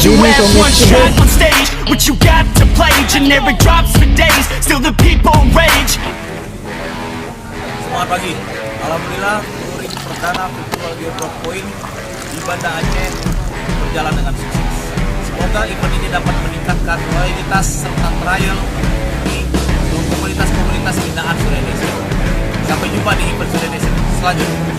You have one shot on stage, what you got to play. Generic drops for days, still the people rage. Selamat pagi, alhamdulillah touring perdana Virtual Gear Drop Point di Banda Aceh berjalan dengan sukses. Semoga event ini dapat meningkatkan loyalitas serta trial di komunitas-komunitas binaan Sudanesia. Sampai jumpa di event Sudanesia selanjutnya.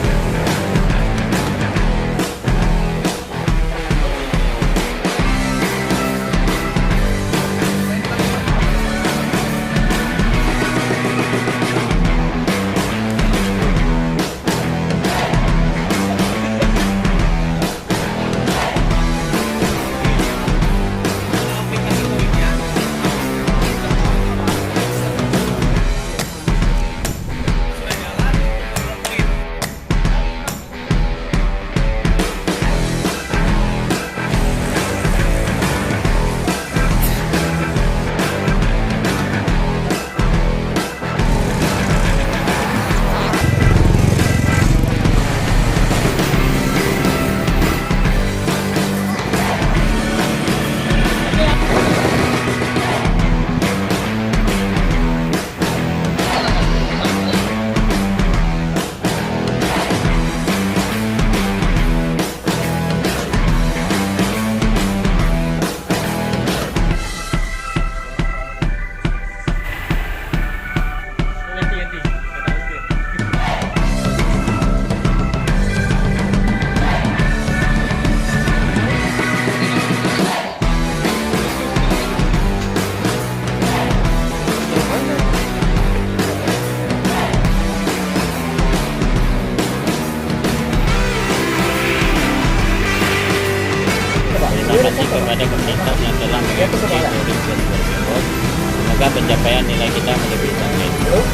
Kepada pemerintah yang telah mengikuti touring tersebut, semoga pencapaian nilai kita melebihi target.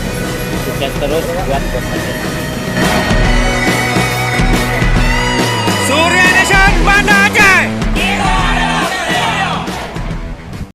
Sukses terus buat Surya.